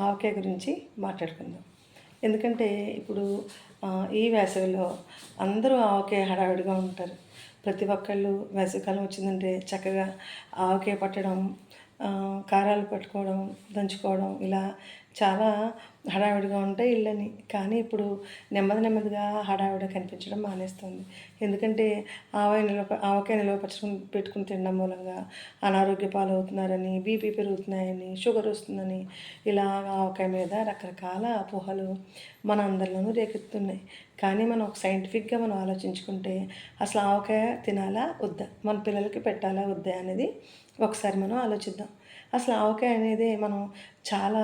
ఆవకాయ గురించి మాట్లాడుకుందాం. ఎందుకంటే ఇప్పుడు ఈ వేసవిలో అందరూ ఆవకాయ హడావిడిగా ఉంటారు. ప్రతి ఒక్కళ్ళు వేసవికాలం వచ్చిందంటే చక్కగా ఆవకాయ పట్టడం, కారాలు పట్టుకోవడం, దంచుకోవడం ఇలా చాలా హడావిడిగా ఉంటాయి ఇళ్ళని. కానీ ఇప్పుడు నెమ్మదిగా హడావిడి కనిపించడం మానేస్తుంది. ఎందుకంటే ఆవకాయ నిల్వ పెట్టుకుని తినడం మూలంగా అనారోగ్య పాలవుతున్నారని, బీపీ పెరుగుతున్నాయని, షుగర్ వస్తుందని ఇలా ఆవకాయ మీద రకరకాల అపోహలు మన అందరిలోనూ రేకెత్తుతున్నాయి. కానీ మనం ఒక సైంటిఫిక్గా మనం ఆలోచించుకుంటే అసలు ఆవకాయ తినాలా వద్దా, మన పిల్లలకి పెట్టాలా వద్దా అనేది ఒకసారి మనం ఆలోచిద్దాం. అసలు ఆవకాయ అనేది మనం చాలా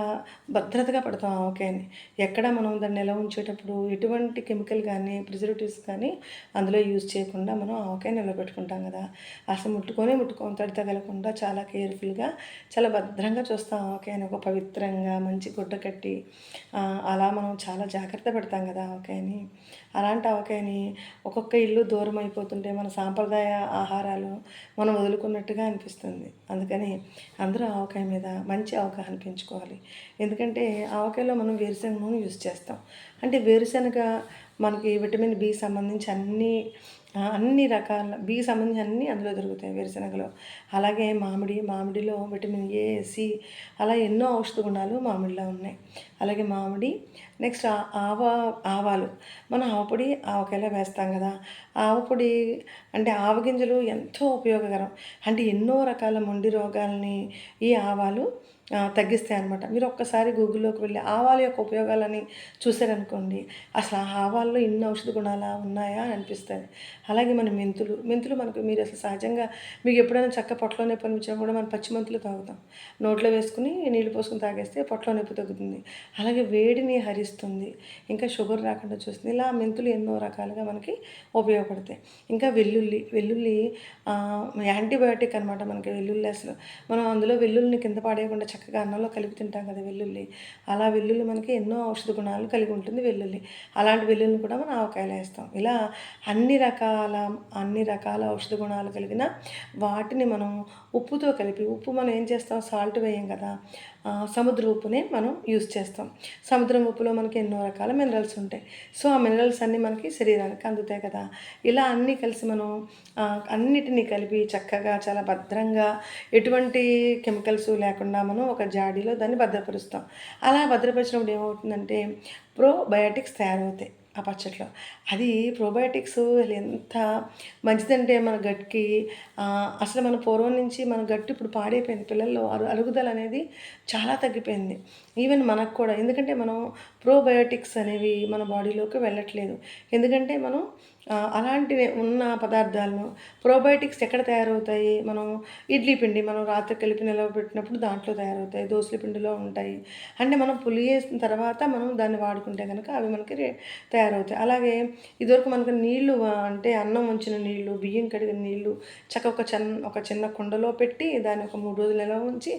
భద్రతగా పెడతాం ఆవకాయని. ఎక్కడ మనం దాన్ని నిల్వ ఉంచేటప్పుడు ఎటువంటి కెమికల్ కానీ ప్రిజర్వేటివ్స్ కానీ అందులో యూజ్ చేయకుండా మనం ఆవకాయ నిలబెట్టుకుంటాం కదా. అసలు ముట్టుకొని తడి తగలకుండా చాలా కేర్ఫుల్గా చాలా భద్రంగా చూస్తాం ఆవకాయని. ఒక పవిత్రంగా మంచి గుడ్డ కట్టి అలా మనం చాలా జాగ్రత్త పెడతాం కదా ఆవకాయని. అలాంటి ఆవకాయని ఒక్కొక్క ఇల్లు దూరం అయిపోతుంటే మన సాంప్రదాయ ఆహారాలు మనం వదులుకున్నట్టుగా అనిపిస్తుంది. అందుకని అందరూ ఆవకాయ మీద మంచి అవగాహన పెంచుకోవాలి. ఎందుకంటే ఆవకాయలో మనం వేరుశనగ నూనె యూజ్ చేస్తాం. అంటే వేరుశనగ మనకి విటమిన్ బి సంబంధించి అన్ని రకాల బి సంబంధించి అన్నీ అందులో దొరుకుతాయి వేరుశనగలో. అలాగే మామిడిలో విటమిన్ ఏ, సి అలా ఎన్నో ఔషధ గుణాలు మామిడిలో ఉన్నాయి. అలాగే మామిడి నెక్స్ట్ ఆవాలు మనం ఆవపొడి ఆవకాయలో వేస్తాం కదా. ఆవపొడి అంటే ఆవగింజలు ఎంతో ఉపయోగకరం. అంటే ఎన్నో రకాల మొండి రోగాల్ని ఈ ఆవాలు తగ్గిస్తాయి అన్నమాట. మీరు ఒక్కసారి గూగుల్లోకి వెళ్ళి ఆవాల యొక్క ఉపయోగాలని చూసారనుకోండి, అసలు ఆ ఆవాల్లో ఇన్ని ఔషధ గుణాలా ఉన్నాయా అని అనిపిస్తుంది. అలాగే మన మెంతులు మనకు మీరు అసలు సహజంగా మీకు ఎప్పుడైనా పొట్టలో నొప్పి అనిపించినా కూడా మనం పచ్చి మెంతులు తాగుతాం. నోట్లో వేసుకుని నీళ్ళు పోసుకుని తాగేస్తే పొట్టలో నొప్పి తగ్గుతుంది. అలాగే వేడిని హరిస్తుంది, ఇంకా షుగర్ రాకుండా చూస్తుంది. ఇలా మెంతులు ఎన్నో రకాలుగా మనకి ఉపయోగపడతాయి. ఇంకా వెల్లుల్లి యాంటీబయాటిక్ అనమాట. మనకి వెల్లుల్లి అసలు మనం అందులో వెల్లుల్లిని కింద పాడేయకుండా చక్కగా అన్నంలో కలిపి తింటాం కదా వెల్లుల్లి. అలా వెల్లుల్లి మనకి ఎన్నో ఔషధ గుణాలు కలిగి ఉంటుంది వెల్లుల్లి. అలాంటి వెల్లుల్లిని కూడా మనం ఆవకాయలో వేస్తాం. ఇలా అన్ని రకాల ఔషధ గుణాలు కలిగిన వాటిని మనం ఉప్పుతో కలిపి, ఉప్పు మనం ఏం చేస్తాం, సాల్ట్ వేయం కదా, సముద్ర ఉప్పునే మనం యూజ్ చేస్తాం. సముద్రం ఉప్పులో మనకి ఎన్నో రకాల మినరల్స్ ఉంటాయి. సో ఆ మినరల్స్ అన్నీ మనకి శరీరానికి అందుతాయి కదా. ఇలా అన్నీ కలిసి మనం అన్నిటినీ కలిపి చక్కగా చాలా భద్రంగా ఎటువంటి కెమికల్స్ లేకుండా మనం ఒక జాడీలో దాన్ని భద్రపరుస్తాం. అలా భద్రపరిచినప్పుడు ఏమవుతుందంటే ప్రోబయాటిక్స్ తయారవుతాయి ఆ పచ్చట్లో. అది ప్రోబయాటిక్స్ ఎంత మంచిదంటే మన గట్కి అసలు మన పూర్వం నుంచి మన గట్టు ఇప్పుడు పాడైపోయింది. పిల్లల్లో అరుగుదల అనేది చాలా తగ్గిపోయింది. ఈవెన్ మనకు కూడా. ఎందుకంటే మనం ప్రోబయోటిక్స్ అనేవి మన బాడీలోకి వెళ్ళట్లేదు. ఎందుకంటే మనం అలాంటివి ఉన్న పదార్థాలను ప్రోబయోటిక్స్ ఎక్కడ తయారవుతాయి, మనం ఇడ్లీ పిండి మనం రాత్రి కలిపి నిలవబెట్టినప్పుడు దాంట్లో తయారవుతాయి. దోసల పిండిలో ఉంటాయి. అంటే మనం పులియేసిన తర్వాత మనం దాన్ని వాడుకుంటే కనుక అవి మనకి తయారవుతాయి. అలాగే ఇదివరకు మనకు నీళ్లు అంటే అన్నం వంచిన నీళ్లు, బియ్యం కడిగిన నీళ్లు ఒక చిన్న కుండలో పెట్టి దాన్ని ఒక 3 రోజులు నిల్వ ఉంచి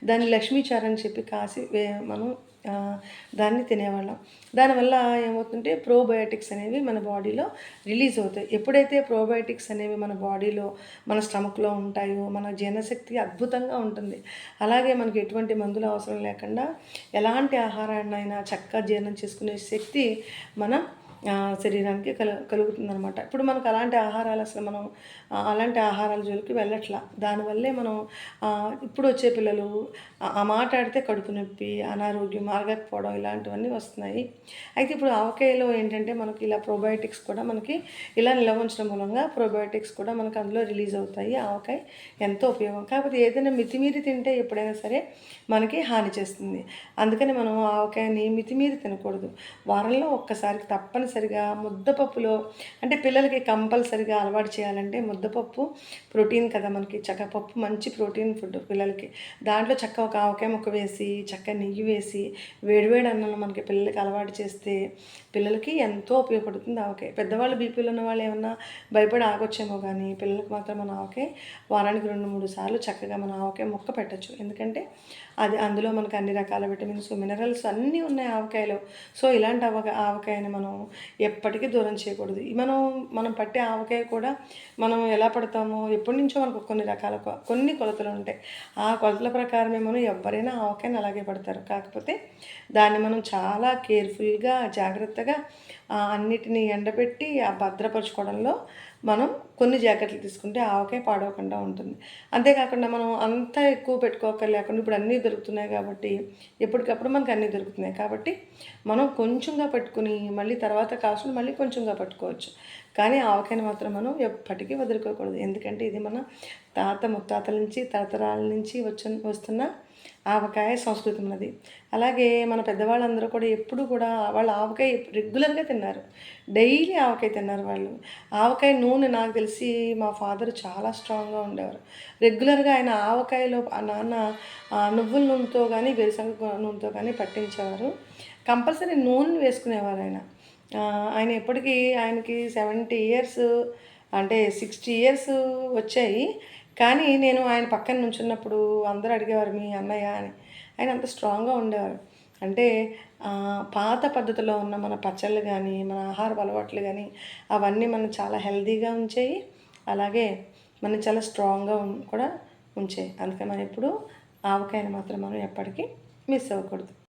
దాన్ని లక్ష్మీచారు అని చెప్పి కాసి మనం దాన్ని తినేవాళ్ళం. దానివల్ల ఏమవుతుంటే ప్రోబయోటిక్స్ అనేవి మన బాడీలో రిలీజ్ అవుతాయి. ఎప్పుడైతే ప్రోబయోటిక్స్ అనేవి మన బాడీలో మన స్టమక్లో ఉంటాయో మన జీర్ణశక్తి అద్భుతంగా ఉంటుంది. అలాగే మనకి ఎటువంటి మందులు అవసరం లేకుండా ఎలాంటి ఆహారాన్నైనా చక్కగా జీర్ణం చేసుకునే శక్తి మన శరీరానికి కలుగుతుందనమాట. ఇప్పుడు మనకు అలాంటి ఆహారాలు అసలు మనం అలాంటి ఆహారాల జోలికి వెళ్ళట్లా. దానివల్లే మనం ఇప్పుడు వచ్చే పిల్లలు ఆ మాట ఆడితే కడుపు నొప్పి, అనారోగ్యం, అరగకపోవడం ఇలాంటివన్నీ వస్తున్నాయి. అయితే ఇప్పుడు ఆవకాయలో ఏంటంటే మనకి ఇలా ప్రోబయోటిక్స్ కూడా మనకి ఇలా నిల్వ ఉంచడం మూలంగా ప్రోబయోటిక్స్ కూడా మనకు అందులో రిలీజ్ అవుతాయి. ఆవకాయ ఎంతో ఉపయోగం. కాకపోతే ఏదైనా మితిమీరి తింటే ఎప్పుడైనా సరే మనకి హాని చేస్తుంది. అందుకని మనం ఆవకాయని మితిమీరి తినకూడదు. వారంలో ఒక్కసారికి తప్పనిసరిగా ముద్దపప్పులో, అంటే పిల్లలకి కంపల్సరిగా అలవాటు చేయాలంటే ముద్దపప్పు ప్రోటీన్ కదా మనకి. పప్పు మంచి ప్రోటీన్ ఫుడ్ పిల్లలకి. దాంట్లో ఒక ఆవకాయ ముక్క వేసి నెయ్యి వేసి వేడివేడి అన్నంలో మనకి పిల్లలకి అలవాటు చేస్తే పిల్లలకి ఎంతో ఉపయోగపడుతుంది ఆవకాయ. పెద్దవాళ్ళు బీపీలు ఉన్న వాళ్ళు ఏమన్నా భయపడి ఆగొచ్చేమో కానీ పిల్లలకి మాత్రం మన ఆవకాయ వారానికి 2-3 సార్లు చక్కగా మన ఆవకాయ ముక్క పెట్టచ్చు. ఎందుకంటే అది అందులో మనకు అన్ని రకాల విటమిన్స్, మినరల్స్ అన్నీ ఉన్నాయి ఆవకాయలో. సో ఇలాంటి ఆవకాయని మనం ఎప్పటికీ దూరం చేయకూడదు. మనం పట్టే ఆవకాయ కూడా మనం ఎలా పడతామో ఎప్పటినుంచో మనకు కొన్ని రకాల కొన్ని కొలతలు ఉంటాయి. ఆ కొలతల ప్రకారమే మనం ఎవ్వరైనా ఆవకాయని అలాగే పడతారు. కాకపోతే దాన్ని మనం చాలా కేర్‌ఫుల్‌గా, జాగ్రత్తగా అన్నిటిని ఎండబెట్టి భద్రపరుచుకోవడంలో మనం కొన్ని జాగ్రత్తలు తీసుకుంటే ఆవకాయ పాడవకుండా ఉంటుంది. అంతేకాకుండా మనం అంతా ఎక్కువ పెట్టుకోక్కర్లేకుండా ఇప్పుడు అన్నీ దొరుకుతున్నాయి కాబట్టి, ఎప్పటికప్పుడు మనకు అన్నీ దొరుకుతున్నాయి. కాబట్టి మనం కొంచెంగా పెట్టుకొని మళ్ళీ తర్వాత కావాల్సినప్పుడు మళ్ళీ కొంచెంగా పట్టుకోవచ్చు. కానీ ఆవకాయని మాత్రం మనం ఎప్పటికీ వదులుకోకూడదు. ఎందుకంటే ఇది మన తాత ముత్తాతల నుంచి, తరతరాల నుంచి వస్తున్న ఆవకాయ సంస్కృతి మనది. అలాగే మన పెద్దవాళ్ళందరూ కూడా ఎప్పుడు కూడా వాళ్ళు ఆవకాయ రెగ్యులర్‌గా తిన్నారు. డైలీ ఆవకాయ తిన్నారు వాళ్ళు. ఆవకాయ నూనె నాకు తెలిసి మా ఫాదర్ చాలా స్ట్రాంగ్‌గా ఉండేవారు. రెగ్యులర్‌గా ఆయన ఆవకాయలో నాన్న నువ్వుల నూనెతో గానీ, వేరుశనగ నూనెతో గానీ పట్టించేవారు. కంపల్సరీ నూనె వేసుకునేవారాయన. ఆయన ఎప్పటికీ ఆయనకి 70 ఇయర్స్ అంటే 60 ఇయర్స్ వచ్చాయి. కానీ నేను ఆయన పక్కన నుంచున్నప్పుడు అందరూ అడిగేవారు మీ అన్నయ్య అని. ఆయన అంత స్ట్రాంగ్‌గా ఉండేవారు. అంటే పాత పద్ధతిలో ఉన్న మన పచ్చళ్ళు గానీ, మన ఆహారపు అలవాట్లు గానీ, అవన్నీ మనం చాలా హెల్తీగా ఉంచాయి. అలాగే మనం చాలా స్ట్రాంగ్‌గా కూడా ఉంచాయి. అందుకని మనం ఎప్పుడూ ఆవకాయని మాత్రం మనం ఎప్పటికీ మిస్ అవ్వకూడదు.